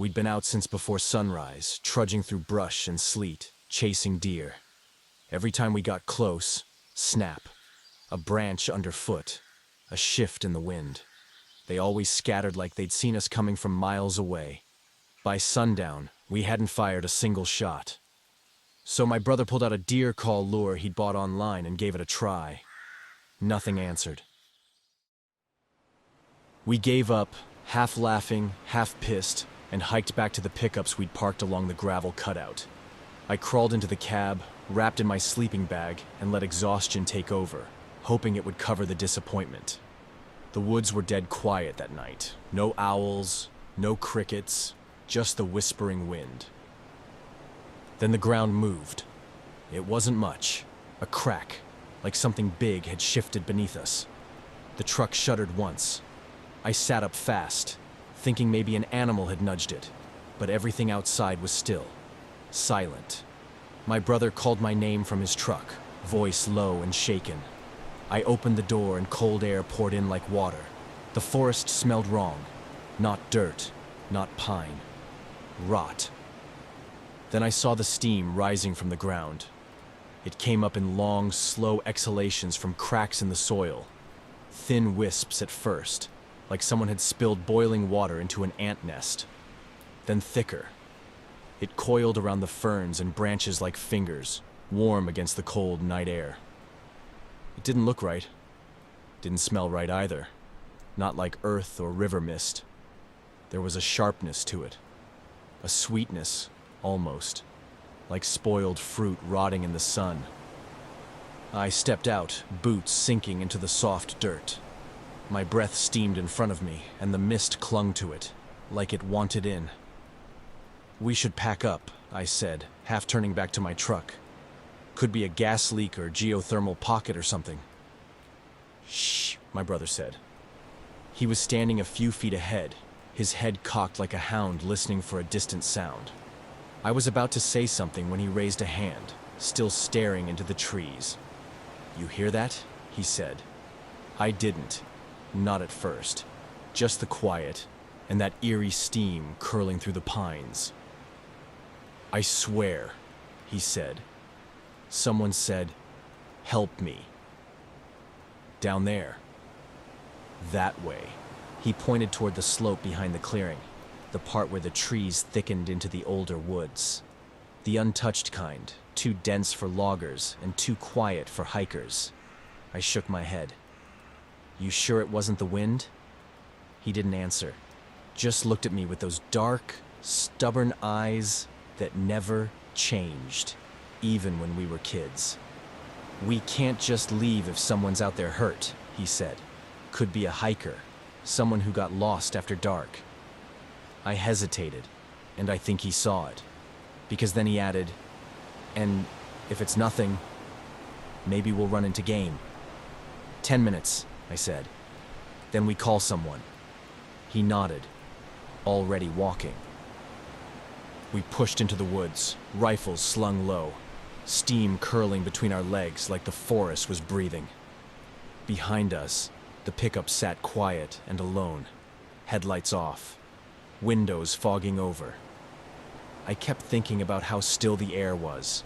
We'd been out since before sunrise, trudging through brush and sleet, chasing deer. Every time we got close, snap, a branch underfoot, a shift in the wind. They always scattered like they'd seen us coming from miles away. By sundown, we hadn't fired a single shot. So my brother pulled out a deer call lure he'd bought online and gave it a try. Nothing answered. We gave up, half laughing, half pissed, and hiked back to the pickups we'd parked along the gravel cutout. I crawled into the cab, wrapped in my sleeping bag, and let exhaustion take over, hoping it would cover the disappointment. The woods were dead quiet that night. No owls, no crickets, just the whispering wind. Then the ground moved. It wasn't much. A crack, like something big had shifted beneath us. The truck shuddered once. I sat up fast, thinking maybe an animal had nudged it, but everything outside was still, silent. My brother called my name from his truck, voice low and shaken. I opened the door and cold air poured in like water. The forest smelled wrong. Not dirt, not pine. Rot. Then I saw the steam rising from the ground. It came up in long, slow exhalations from cracks in the soil. Thin wisps at first, like someone had spilled boiling water into an ant nest. Then thicker. It coiled around the ferns and branches like fingers, warm against the cold night air. It didn't look right. Didn't smell right either. Not like earth or river mist. There was a sharpness to it. A sweetness, almost. Like spoiled fruit rotting in the sun. I stepped out, boots sinking into the soft dirt. My breath steamed in front of me, and the mist clung to it, like it wanted in. "We should pack up," I said, half turning back to my truck. "Could be a gas leak or geothermal pocket or something." "Shh," my brother said. He was standing a few feet ahead, his head cocked like a hound listening for a distant sound. I was about to say something when he raised a hand, still staring into the trees. "You hear that?" he said. I didn't. Not at first. Just the quiet, and that eerie steam curling through the pines. "I swear," he said. Someone said, "Help me." "Down there." "That way." He pointed toward the slope behind the clearing, the part where the trees thickened into the older woods. The untouched kind, too dense for loggers and too quiet for hikers. I shook my head. "You sure it wasn't the wind?" He didn't answer, just looked at me with those dark, stubborn eyes that never changed, even when we were kids. "We can't just leave if someone's out there hurt," he said. "Could be a hiker, someone who got lost after dark." I hesitated, and I think he saw it, because then he added, "And if it's nothing, maybe we'll run into game." 10 minutes, I said. "Then we call someone." He nodded, already walking. We pushed into the woods, rifles slung low, steam curling between our legs like the forest was breathing. Behind us, the pickup sat quiet and alone, headlights off, windows fogging over. I kept thinking about how still the air was.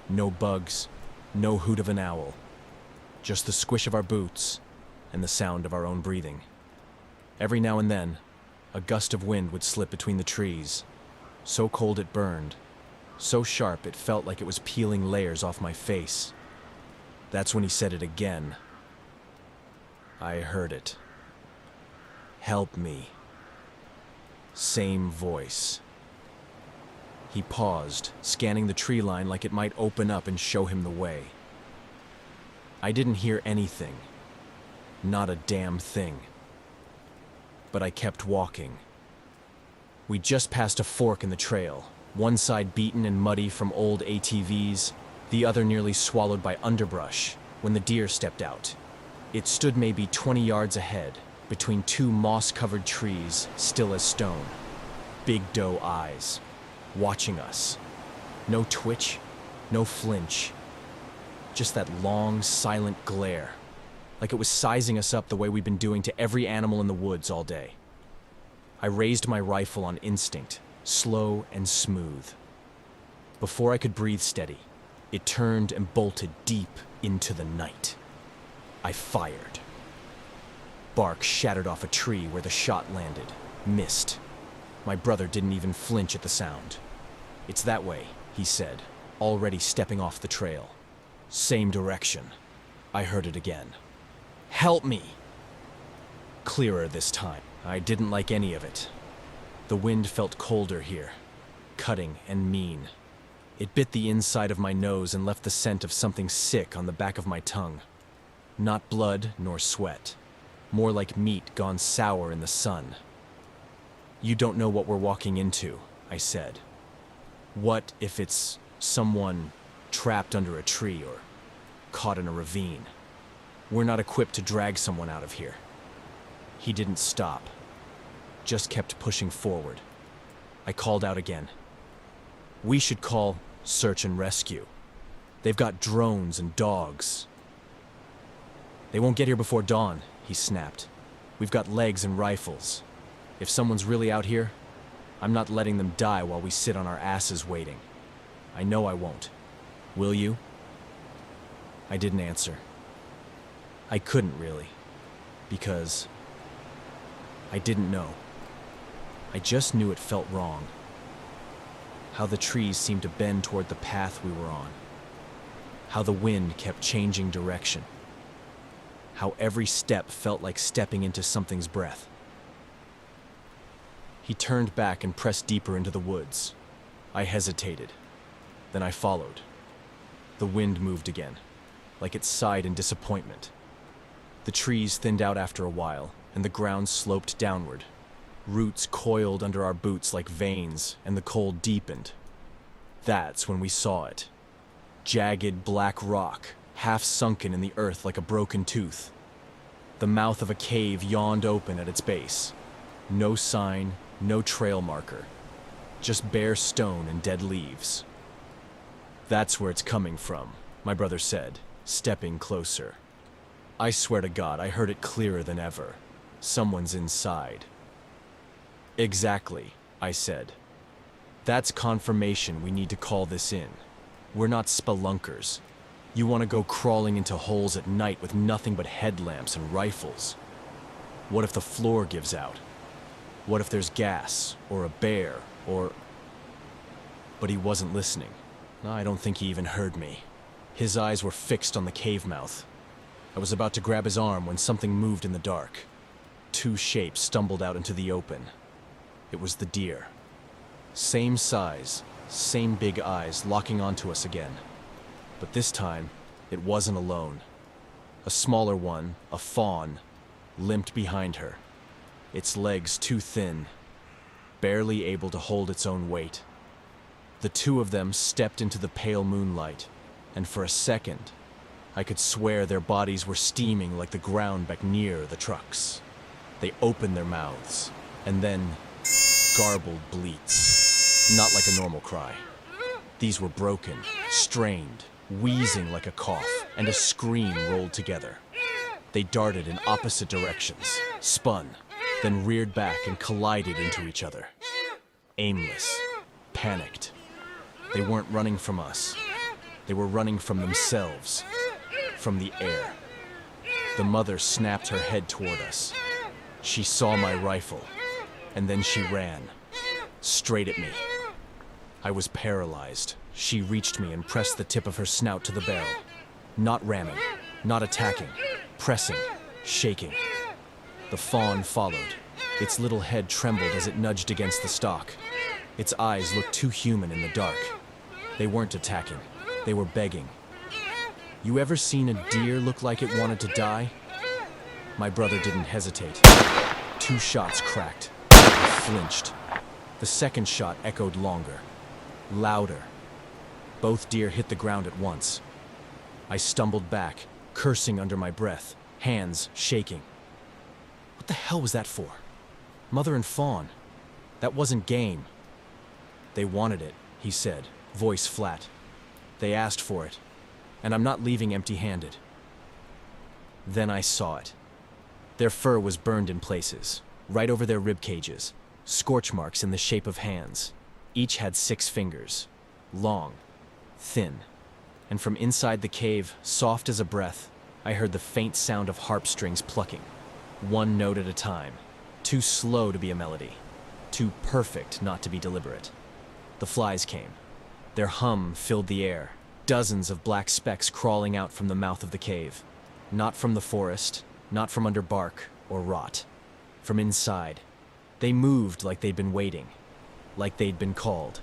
No bugs, no hoot of an owl, just the squish of our boots and the sound of our own breathing. Every now and then, a gust of wind would slip between the trees, so cold it burned, so sharp it felt like it was peeling layers off my face. That's when he said it again. I heard it. "Help me." Same voice. He paused, scanning the tree line like it might open up and show him the way. I didn't hear anything. Not a damn thing. But I kept walking. We just passed a fork in the trail, one side beaten and muddy from old ATVs, the other nearly swallowed by underbrush, when the deer stepped out. It stood maybe 20 yards ahead, between two moss-covered trees, still as stone. Big doe eyes, watching us. No twitch, no flinch. Just that long, silent glare, like it was sizing us up the way we'd been doing to every animal in the woods all day. I raised my rifle on instinct, slow and smooth. Before I could breathe steady, it turned and bolted deep into the night. I fired. Bark shattered off a tree where the shot landed, missed. My brother didn't even flinch at the sound. "It's that way," he said, already stepping off the trail. "Same direction." I heard it again. "Help me!" Clearer this time. I didn't like any of it. The wind felt colder here, cutting and mean. It bit the inside of my nose and left the scent of something sick on the back of my tongue. Not blood nor sweat. More like meat gone sour in the sun. "You don't know what we're walking into," I said. "What if it's someone trapped under a tree or caught in a ravine? We're not equipped to drag someone out of here." He didn't stop, just kept pushing forward. I called out again. "We should call search and rescue. They've got drones and dogs." "They won't get here before dawn," he snapped. "We've got legs and rifles. If someone's really out here, I'm not letting them die while we sit on our asses waiting. I know I won't. Will you?" I didn't answer. I couldn't really, because I didn't know. I just knew it felt wrong. How the trees seemed to bend toward the path we were on. How the wind kept changing direction. How every step felt like stepping into something's breath. He turned back and pressed deeper into the woods. I hesitated. Then I followed. The wind moved again, like it sighed in disappointment. The trees thinned out after a while, and the ground sloped downward. Roots coiled under our boots like veins, and the cold deepened. That's when we saw it. Jagged black rock, half sunken in the earth like a broken tooth. The mouth of a cave yawned open at its base. No sign, no trail marker. Just bare stone and dead leaves. "That's where it's coming from," my brother said, stepping closer. I swear to God, I heard it clearer than ever. Someone's inside. "Exactly," I said. "That's confirmation we need to call this in. We're not spelunkers. You want to go crawling into holes at night with nothing but headlamps and rifles. What if the floor gives out? What if there's gas, or a bear, or..." But he wasn't listening. I don't think he even heard me. His eyes were fixed on the cave mouth. I was about to grab his arm when something moved in the dark. Two shapes stumbled out into the open. It was the deer. Same size, same big eyes locking onto us again. But this time, it wasn't alone. A smaller one, a fawn, limped behind her. Its legs too thin, barely able to hold its own weight. The two of them stepped into the pale moonlight, and for a second, I could swear their bodies were steaming like the ground back near the trucks. They opened their mouths, and then garbled bleats. Not like a normal cry. These were broken, strained, wheezing like a cough, and a scream rolled together. They darted in opposite directions, spun, then reared back and collided into each other. Aimless, panicked. They weren't running from us. They were running from themselves, from the air. The mother snapped her head toward us. She saw my rifle, and then she ran, straight at me. I was paralyzed. She reached me and pressed the tip of her snout to the barrel. Not ramming, not attacking, pressing, shaking. The fawn followed. Its little head trembled as it nudged against the stock. Its eyes looked too human in the dark. They weren't attacking. They were begging. You ever seen a deer look like it wanted to die? My brother didn't hesitate. Two shots cracked. I flinched. The second shot echoed longer, louder. Both deer hit the ground at once. I stumbled back, cursing under my breath, hands shaking. What the hell was that for? Mother and fawn. That wasn't game. They wanted it, he said, voice flat. They asked for it, and I'm not leaving empty-handed. Then I saw it. Their fur was burned in places, right over their rib cages, scorch marks in the shape of hands. Each had 6 fingers, long, thin, and from inside the cave, soft as a breath, I heard the faint sound of harp strings plucking, one note at a time, too slow to be a melody, too perfect not to be deliberate. The flies came. Their hum filled the air, dozens of black specks crawling out from the mouth of the cave, not from the forest, not from under bark or rot, from inside. They moved like they'd been waiting, like they'd been called.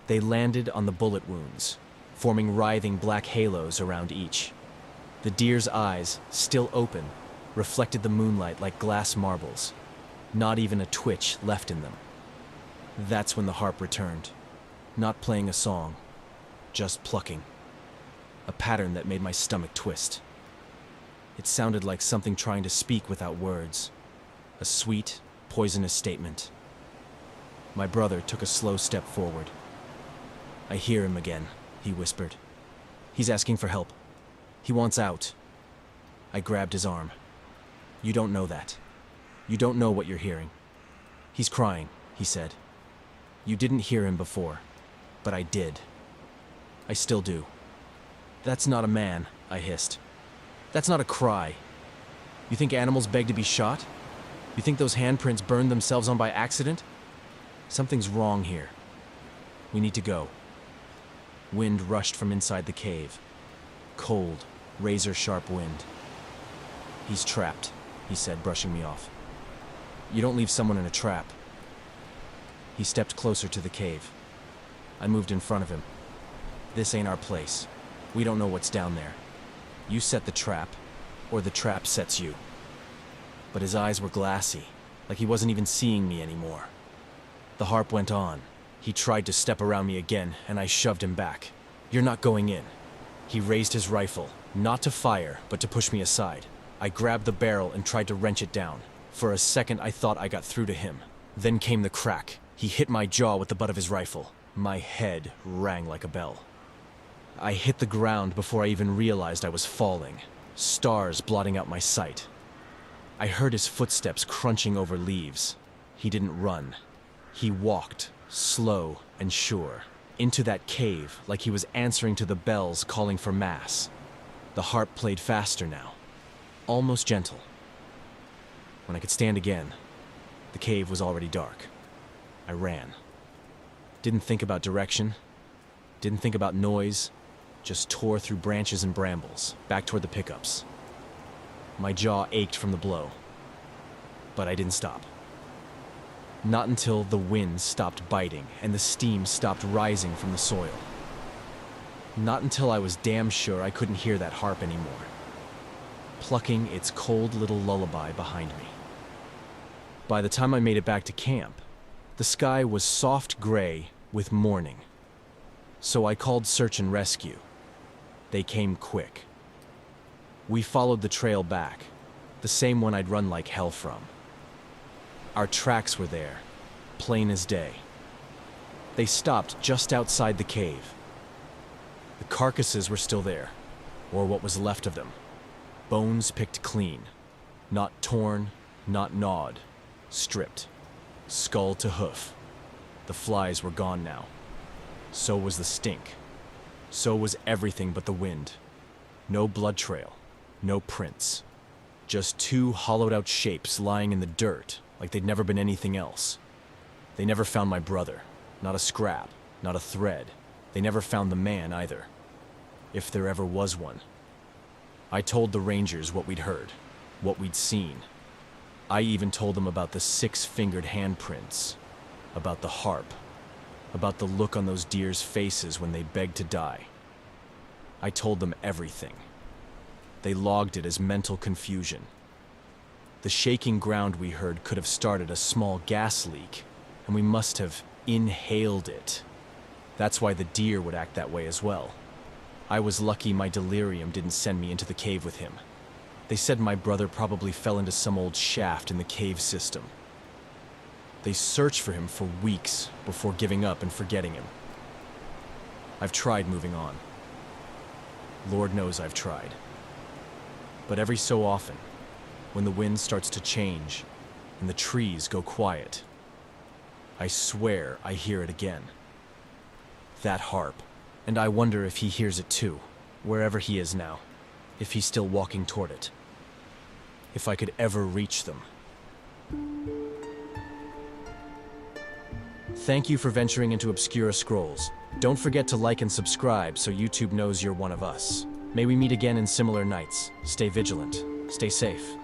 They landed on the bullet wounds, forming writhing black halos around each. The deer's eyes, still open, reflected the moonlight like glass marbles, not even a twitch left in them. That's when the harp returned, not playing a song, just plucking. A pattern that made my stomach twist. It sounded like something trying to speak without words, a sweet, poisonous statement. My brother took a slow step forward. "I hear him again," he whispered. "He's asking for help. He wants out." I grabbed his arm. "You don't know that. You don't know what you're hearing. He's crying," he said. "You didn't hear him before, but I did. I still do." "That's not a man," I hissed. "That's not a cry. You think animals beg to be shot? You think those handprints burned themselves on by accident? Something's wrong here. We need to go." Wind rushed from inside the cave. Cold, razor-sharp wind. "He's trapped," he said, brushing me off. "You don't leave someone in a trap." He stepped closer to the cave. I moved in front of him. "This ain't our place. We don't know what's down there. You set the trap, or the trap sets you." But his eyes were glassy, like he wasn't even seeing me anymore. The harp went on. He tried to step around me again, and I shoved him back. "You're not going in." He raised his rifle, not to fire, but to push me aside. I grabbed the barrel and tried to wrench it down. For a second, I thought I got through to him. Then came the crack. He hit my jaw with the butt of his rifle. My head rang like a bell. I hit the ground before I even realized I was falling, stars blotting out my sight. I heard his footsteps crunching over leaves. He didn't run. He walked, slow and sure, into that cave like he was answering to the bells calling for mass. The harp played faster now, almost gentle. When I could stand again, the cave was already dark. I ran. Didn't think about direction, didn't think about noise, just tore through branches and brambles, back toward the pickups. My jaw ached from the blow, but I didn't stop. Not until the wind stopped biting and the steam stopped rising from the soil. Not until I was damn sure I couldn't hear that harp anymore, plucking its cold little lullaby behind me. By the time I made it back to camp, the sky was soft gray with morning. So I called search and rescue. They came quick. We followed the trail back, the same one I'd run like hell from. Our tracks were there, plain as day. They stopped just outside the cave. The carcasses were still there, or what was left of them. Bones picked clean, not torn, not gnawed, stripped, skull to hoof. The flies were gone now. So was the stink. So was everything but the wind. No blood trail, no prints. Just 2 hollowed-out shapes lying in the dirt like they'd never been anything else. They never found my brother. Not a scrap, not a thread. They never found the man either. If there ever was one. I told the rangers what we'd heard, what we'd seen. I even told them about the 6-fingered handprints, about the harp, about the look on those deer's faces when they begged to die. I told them everything. They logged it as mental confusion. The shaking ground we heard could have started a small gas leak, and we must have inhaled it. That's why the deer would act that way as well. I was lucky my delirium didn't send me into the cave with him. They said my brother probably fell into some old shaft in the cave system. They searched for him for weeks before giving up and forgetting him. I've tried moving on. Lord knows I've tried. But every so often, when the wind starts to change and the trees go quiet, I swear I hear it again. That harp. And I wonder if he hears it too, wherever he is now. If he's still walking toward it. If I could ever reach them. Thank you for venturing into Obscura Scrolls. Don't forget to like and subscribe so YouTube knows you're one of us. May we meet again in similar nights. Stay vigilant. Stay safe.